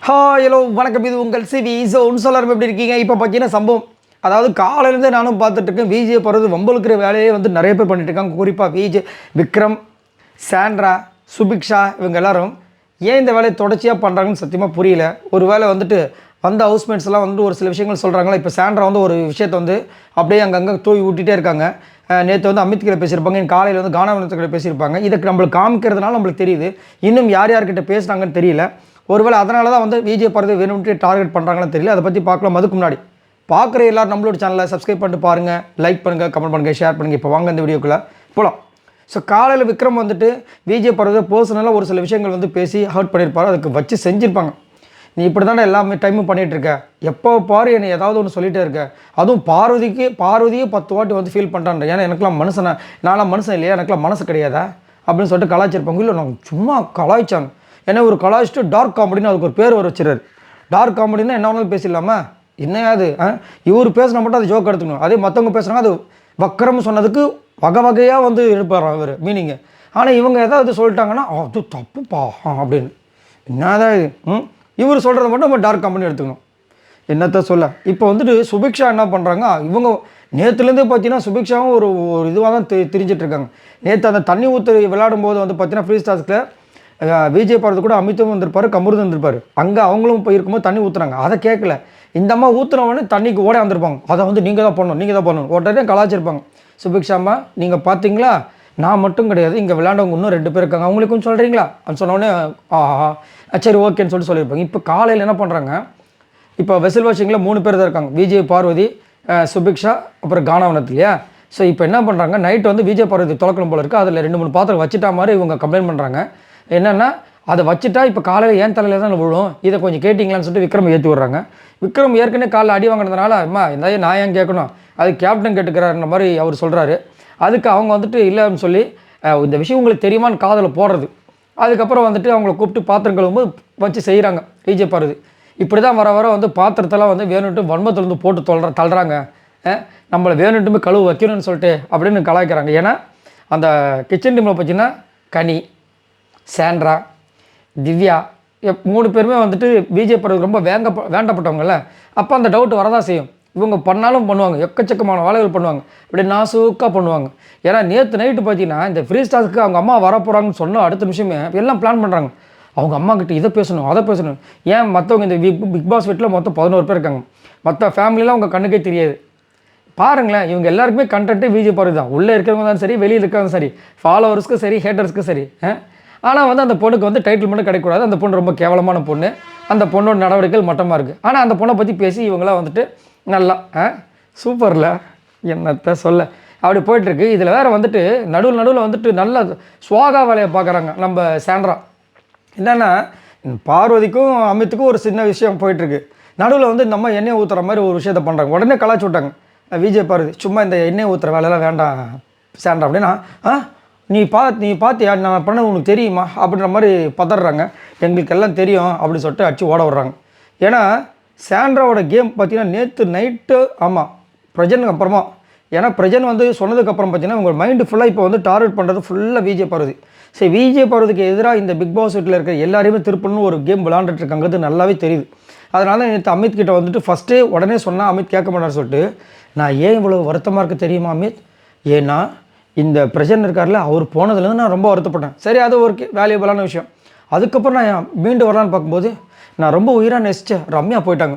Hello வணக்கம். இது உங்கள் சிவி ஜோன். சொல்லாரும் எப்படி இருக்கீங்க? இப்போ பார்த்தீங்கன்னா சம்பவம், அதாவது காலையிலேருந்து நானும் பார்த்துட்ருக்கேன். விஜே போகிறது வம்பளுக்கிற வேலையே வந்து நிறைய பேர் பண்ணிட்டு இருக்காங்க. குறிப்பாக விஜே, விக்ரம், சாண்ட்ரா, சுபிக்ஷா இவங்க எல்லாரும் ஏன் இந்த வேலையை தொடர்ச்சியாக பண்ணுறாங்கன்னு சத்தியமாக புரியல. ஒரு வேளை வந்துட்டு வந்த ஹவுஸ்மேட்ஸ்லாம் வந்துட்டு ஒரு சில விஷயங்கள் சொல்கிறாங்களா. இப்போ சாண்ட்ரா வந்து ஒரு விஷயத்தை வந்து அப்படியே அங்கங்கே தூவி விட்டுட்டே இருக்காங்க. நேற்று வந்து அமித் கிட்ட பேசியிருப்பாங்க, காலையில் வந்து கானாவனத்துக்கிட்ட பேசியிருப்பாங்க. இதுக்கு நம்மளுக்கு காமிக்கிறதுனால நம்மளுக்கு தெரியுது. இன்னும் யார் யார்கிட்ட பேசுகிறாங்கன்னு தெரியல. ஒருவேளை அதனால தான் வந்து விஜய் போகிறது வேணும்ட்டு டார்கெட் பண்ணுறாங்கன்னு தெரியல. அதை பற்றி பார்க்கலாம். அதுக்கு முன்னாடி பார்க்குற எல்லோரும் நம்மளோட சேனலை சப்ஸ்கிரைப் பண்ணிட்டு பாருங்கள், லைக் பண்ணுங்கள், கமெண்ட் பண்ணுங்கள், ஷேர் பண்ணுங்கள். இப்போ வாங்க இந்த வீடியோக்குள்ளே போகலாம். ஸோ காலையில் விக்ரம் வந்துட்டு விஜய் போகிறது பர்சனலாக ஒரு சில விஷயங்கள் வந்து பேசி ஹர்ட் பண்ணியிருப்பார். அதுக்கு வச்சு செஞ்சுருப்பாங்க. நீ இப்படி தானே எல்லாமே டைமும் பண்ணிகிட்ருக்க, எப்போ பாரு என்னை ஏதாவது ஒன்று சொல்லிகிட்டே இருக்க, அதுவும் பார்வதியே 10 வாட்டி வந்து ஃபீல் பண்ணுறான். ஏன்னா எனக்குலாம் நான்லாம் மனுஷன் இல்லையா, எனக்குலாம் மனசு கிடையாதா அப்படின்னு சொல்லிட்டு கலாய்ச்சிருப்பாங்க. இல்லை நான் சும்மா கலாய்ச்சாங்க. ஏன்னா ஒரு கலாய்ச்சிட்டு டார்க் காமெடின்னு அதுக்கு ஒரு பேர் வர வச்சுறாரு. டார்க் காமெடினா என்ன வேணாலும் பேசிடலாமா? என்னையாது இவர் பேசினா மட்டும் அது ஜோக் எடுத்துக்கணும். அதே மற்றவங்க பேசுகிறாங்க, அது வக்கரம் சொன்னதுக்கு வகையாக வந்து இருப்பார் அவர் மீனிங்கு. ஆனால் இவங்க ஏதாவது சொல்லிட்டாங்கன்னா அது தப்புப்பா அப்படின்னு என்னதான் இது இவர் சொல்கிறத மட்டும் நம்ம டார்க் காமெடி எடுத்துக்கணும். என்னத்த சொல்ல. இப்போ வந்துட்டு சுபிக்ஷா என்ன பண்ணுறாங்க, இவங்க நேற்றுலேருந்தே பார்த்தீங்கன்னா சுபிக்ஷாவும் ஒரு இதுவாக தான் திரிஞ்சிட்ருக்காங்க. நேற்று அந்த தண்ணி ஊற்று விளையாடும் போது வந்து பார்த்தீங்கன்னா ஃப்ரீ ஸ்டாஸ்கில் விஜய் போகிறது கூட அமித்தும் வந்திருப்பார், கமருதும் வந்திருப்பார். அங்கே அவங்களும் போய் இருக்கும்போது தண்ணி ஊற்றுறாங்க. அதை கேட்கல. இந்த அம்மா ஊற்றுனவொடனே தண்ணிக்கு ஓட வந்திருப்பாங்க. அதை வந்து நீங்கள் தான் பண்ணணும் உடனே கலாச்சிருப்பாங்க. சுபிக்ஷாம்மா நீங்கள் பார்த்தீங்களா, நான் மட்டும் கிடையாது, இங்கே விளையாண்டவங்க இன்னும் 2 பேர் இருக்காங்க, அவங்களுக்கும் சொல்கிறீங்களா அப்படின்னு சொன்னோடனே சரி ஓகேன்னு சொல்லியிருப்பாங்க. இப்போ காலையில் என்ன பண்ணுறாங்க, இப்போ வெசல் வாஷிங்கில் 3 பேர் தான் இருக்காங்க. விஜய், பார்வதி, சுபிக்ஷா, அப்புறம் கானாவனத்து இல்லையா. ஸோ இப்போ என்ன பண்ணுறாங்க, நைட்டு வந்து விஜய் பார்வதி தொலைக்கணும் போல இருக்குது. அதில் 2-3 பாத்திரம் வச்சுட்டா மாதிரி இவங்க கம்ப்ளைண்ட் பண்ணுறாங்க. என்னென்னா அதை வச்சுட்டா இப்போ காலையில் ஏன் தலையில் தான் விழும், இதை கொஞ்சம் கேட்டிங்களான்னு சொல்லிட்டு விக்ரம் ஏற்றி விட்றாங்க. விக்ரம் ஏற்கனவே காலையில் அடி வாங்கினதுனால அம்மா இந்த நான் ஏன் கேட்கணும், அது கேப்டன் கேட்டுக்கிறாருன்ற மாதிரி அவர் சொல்கிறாரு. அதுக்கு அவங்க வந்துட்டு இல்லைன்னு சொல்லி இந்த விஷயம் உங்களுக்கு தெரியுமான்னு காதில் போடுறது. அதுக்கப்புறம் வந்துட்டு அவங்கள கூப்பிட்டு பாத்திரம் கழுவும்போது வச்சு செய்கிறாங்க. விஜய் பார்வதி இப்படி தான் வர வந்து பாத்திரத்தெல்லாம் வந்து வேணுன்ட்டு வன்மத்துலேருந்து போட்டு தள்ளுறாங்க. நம்மளை வேணுன்ட்டுமே கழுவு வைக்கணும்னு சொல்லிட்டு அப்படின்னு கலாய்க்கிறாங்க. ஏன்னா அந்த கிச்சன் டீமில் பார்த்தீங்கன்னா கனி, சாண்ட்ரா, திவ்யா 3 பேருமே வந்துட்டு விஜய் பார்வதிக்கு ரொம்ப வேண்டப்பட்டவங்கல்ல. அப்போ அந்த டவுட் வரதான் செய்யும். இவங்க பண்ணாலும் பண்ணுவாங்க, எக்கச்சக்கமான வேலைகள் பண்ணுவாங்க, இப்படி நாசூக்காக பண்ணுவாங்க. ஏன்னா நேற்று நைட்டு பார்த்தீங்கன்னா இந்த ஃப்ரீ ஸ்டாஸ்க்கு அவங்க அம்மா வரப்போகிறாங்கன்னு சொன்னால் அடுத்த நிமிஷமே எல்லாம் பிளான் பண்ணுறாங்க. அவங்க அம்மா கிட்ட இதை பேசணும், அதை பேசணும். ஏன் மற்றவங்க இந்த பிக் பாஸ் வீட்டில் மொத்தம் 11 பேர் இருக்காங்க. மற்ற ஃபேமிலியெலாம் அவங்க கண்ணுக்கே தெரியாது. பாருங்களேன், இவங்க எல்லாருக்குமே கண்டென்ட்டே விஜய் பார்வதி தான். உள்ளே இருக்கிறவங்க தான் சரி, வெளியில் இருக்கிறவங்க சரி, ஃபாலோவர்ஸ்க்கும் சரி, ஹேட்டர்ஸ்க்கும் சரி. ஆனால் வந்து அந்த பொண்ணுக்கு வந்து டைட்டில் மட்டும் கிடைக்கக்கூடாது. அந்த பொண்ணு ரொம்ப கேவலமான பொண்ணு, அந்த பொண்ணோட நடவடிக்கைகள் மட்டமாக இருக்குது. ஆனால் அந்த பொண்ணை பற்றி பேசி இவங்களாம் வந்துட்டு நல்லா சூப்பரில் என்னத்தை சொல்ல அப்படி போயிட்டுருக்கு. இதில் வேறு வந்துட்டு நடுவில் வந்துட்டு நல்ல சுவாகா வேலையை பார்க்குறாங்க நம்ம சாண்ட்ரா. என்னென்னா பார்வதிக்கும் அமித்துக்கும் ஒரு சின்ன விஷயம் போயிட்டுருக்கு. நடுவில் வந்து நம்ம எண்ணெய் ஊற்றுற மாதிரி ஒரு விஷயத்த பண்ணுறாங்க. உடனே கலாச்சி விட்டாங்க விஜய் பார்வதி. சும்மா இந்த எண்ணெய் ஊற்றுற வேலையெல்லாம் வேண்டாம் சாண்ட்ரா அப்படின்னா, நீ பார்த்தியா நான் பண்ண உனக்கு தெரியுமா அப்படின்ற மாதிரி பதறாங்க. எங்களுக்கு எல்லாம் தெரியும் அப்படின்னு சொல்லிட்டு அடிச்சு ஓட விட்றாங்க. ஏன்னா சாண்ட்ராவோட கேம் பார்த்தீங்கன்னா நேற்று நைட்டு பிரஜனுக்கு அப்புறமா, ஏன்னா பிரஜன் வந்து சொன்னதுக்கப்புறம் பார்த்தீங்கன்னா உங்கள் மைண்டு ஃபுல்லாக இப்போ வந்து டார்கெட் பண்ணுறது ஃபுல்லாக விஜய் பார்வதி. சரி, விஜய் பார்வதிக்கு எதிராக இந்த பிக் பாஸ் வீட்டில் இருக்கிற எல்லாரையுமே திருப்பணும்னு ஒரு கேம் விளாண்டுட்டுருக்காங்கிறது நல்லாவே தெரியுது. அதனால நேற்று அமித் கிட்ட வந்துட்டு ஃபஸ்ட்டே உடனே சொன்னால் அமித் கேட்க மாட்டார் சொல்லிட்டு, நான் ஏன் இவ்வளோ வருத்தமாக இருக்க தெரியுமா அமித், ஏன்னா இந்த பிரஜன் இருக்கார்ல அவர் போனதுலேருந்து நான் ரொம்ப வருத்தப்பட்டேன். சரி, அது ஒரு வேல்யூபிளான விஷயம். அதுக்கப்புறம் நான் மீண்டு வரலான்னு பார்க்கும்போது நான் ரொம்ப உயிராக நேசித்தேன் ரம்யா போயிட்டாங்க.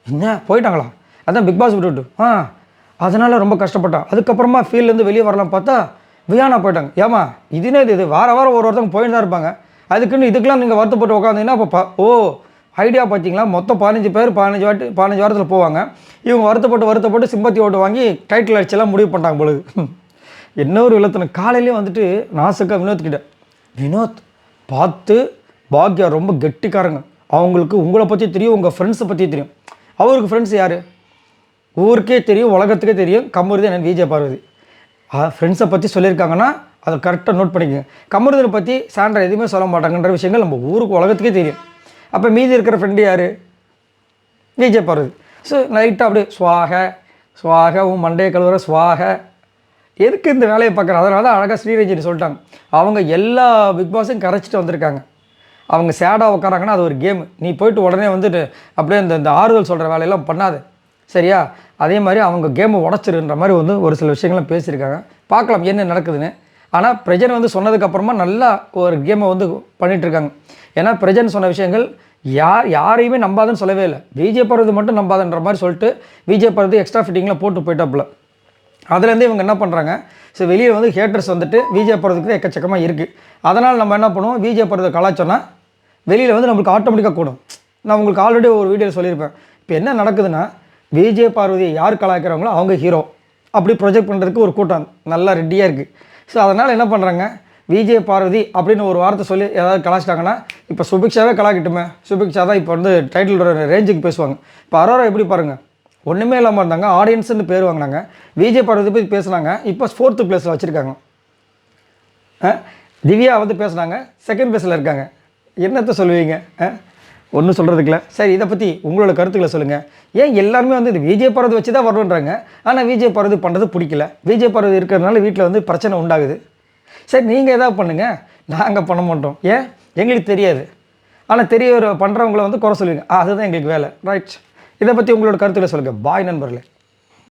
என்ன போயிட்டாங்களா? அதான் பிக் பாஸ் விட்டு அதனால் ரொம்ப கஷ்டப்பட்டேன். அதுக்கப்புறமா ஃபீல்ட்லேருந்து வெளியே வரலாம் பார்த்தா வியானா போயிட்டாங்க. ஏமா இது வாரம் ஒருத்தவங்க போயிட்டு தான் இருப்பாங்க. அதுக்குன்னு இதுக்கெல்லாம் நீங்கள் வருத்தப்பட்டு உட்காந்தீங்கன்னா அப்போ ஐடியா பார்த்தீங்களா, மொத்தம் 15 பேர் 15 வாரத்தில் போவாங்க. இவங்க வருத்தப்பட்டு சிம்பத்தி ஓட்டு வாங்கி டைட்டில் அடிச்செல்லாம் முடிவு பண்ணிட்டாங்க பொழுது. என்ன ஒரு விளத்தனை. காலையிலே வந்துட்டு நாசுக்கா வினோத் பார்த்து பாக்யா ரொம்ப கெட்டிக்காரங்க. அவங்களுக்கு உங்களை பற்றி தெரியும், உங்கள் ஃப்ரெண்ட்ஸை பற்றி தெரியும். அவருக்கு ஃப்ரெண்ட்ஸ் யார் ஊருக்கே தெரியும், உலகத்துக்கே தெரியும். கமருதி என்ன விஜய் பார்வதி ஃப்ரெண்ட்ஸை பற்றி சொல்லியிருக்காங்கன்னா அதை கரெக்டாக நோட் பண்ணிக்கோங்க. கமருதினை பற்றி சாண்ட்ரா எதுவுமே சொல்ல மாட்டாங்கன்ற விஷயங்கள் நம்ம ஊருக்கு உலகத்துக்கே தெரியும். அப்போ மீதி இருக்கிற ஃப்ரெண்டு யார்? விஜய் பார்வதி. ஸோ லைட்டாக அப்படியே சுவாக உன் மண்டையை கழுவுற சுவாக எதுக்கு இந்த வேலையை பார்க்குறேன். அதனால தான் அழகாக ஸ்ரீரஞ்சனி சொல்லிட்டாங்க, அவங்க எல்லா பிக் பாஸையும் கரைச்சிட்டு வந்திருக்காங்க. அவங்க சேடாக உட்காராங்கன்னா அது ஒரு கேமு. நீ போயிட்டு உடனே வந்துட்டு அப்படியே இந்த ஆறுதல் சொல்கிற வேலையெல்லாம் பண்ணாது, சரியா? அதே மாதிரி அவங்க கேமை உடச்சிருன்ற மாதிரி வந்து ஒரு சில விஷயங்கள்லாம் பேசியிருக்காங்க. பார்க்கலாம் என்ன நடக்குதுன்னு. ஆனால் பிரஜன் வந்து சொன்னதுக்கப்புறமா நல்லா ஒரு கேமை வந்து பண்ணிகிட்ருக்காங்க. ஏன்னா பிரஜன் சொன்ன விஷயங்கள் யாரையுமே நம்பாதுன்னு சொல்லவே இல்லை. விஜய் பார்வதி மட்டும் நம்பாதுன்ற மாதிரி சொல்லிட்டு விஜய் பார்வதி எக்ஸ்ட்ரா ஃபிட்டிங்கில் போட்டு போயிட்டாப்புல. அதுலேருந்து இவங்க என்ன பண்ணுறாங்க, ஸோ வெளியில் வந்து ஹேட்டர்ஸ் வந்துட்டு விஜய் பார்வதிக்கு எக்கச்சக்கமாக இருக்குது. அதனால் நம்ம என்ன பண்ணுவோம், விஜய் பார்வதி கலாச்சோன்னா வெளியில் வந்து நம்மளுக்கு ஆட்டோமேட்டிக்காக கூடும். நான் உங்களுக்கு ஆல்ரெடி ஒரு வீடியோவில் சொல்லியிருப்பேன். இப்போ என்ன நடக்குதுன்னா, விஜய் பார்வதியை யார் கலாய்க்கிறாங்களோ அவங்க ஹீரோ அப்படி ப்ரொஜெக்ட் பண்ணுறதுக்கு ஒரு கூட்டம் நல்லா ரெடியாக இருக்குது. ஸோ அதனால் என்ன பண்ணுறாங்க, விஜய் பார்வதி அப்படின்னு ஒரு வார்த்தை சொல்லி ஏதாவது கலாச்சிட்டாங்கன்னா, இப்போ சுபிக்ஷாவே கலாக்கிட்டுமே, சுபிக்ஷா தான் இப்போ வந்து டைட்டில் ரேஞ்சுக்கு பேசுவாங்க. இப்போ அரோரா எப்படி பாருங்கள், ஒன்றுமே இல்லாமல் இருந்தாங்க, ஆடியன்ஸுன்னு பேர் வாங்கினாங்க. விஜய் பார்வதி போய் பேசுனாங்க, இப்போ 4th பிளேஸில் வச்சுருக்காங்க. திவ்யா வந்து பேசுனாங்க, 2nd பிளேஸில் இருக்காங்க. என்னத்தை சொல்லுவீங்க? ஒன்றும் சொல்கிறதுக்குல. சரி, இதை பற்றி உங்களோட கருத்துக்களை சொல்லுங்கள். ஏன் எல்லாருமே வந்து இது விஜய் பார்வதி வச்சு தான் வரணுன்றாங்க, ஆனால் விஜய் பார்வதி பண்ணுறது பிடிக்கல. விஜய் பார்வதி இருக்கிறதுனால வீட்டில் வந்து பிரச்சனை உண்டாகுது. சரி, நீங்கள் எதாவது பண்ணுங்கள், நாங்கள் பண்ண மாட்டோம். ஏன் எங்களுக்கு தெரியாது, ஆனால் தெரிய பண்ணுறவங்கள வந்து குறை சொல்லுவீங்க. அதுதான் எங்களுக்கு வேலை. ரைட், இதை பற்றி உங்களோட கருத்துக்களை சொல்லுங்கள். பாய் நண்பர்களே.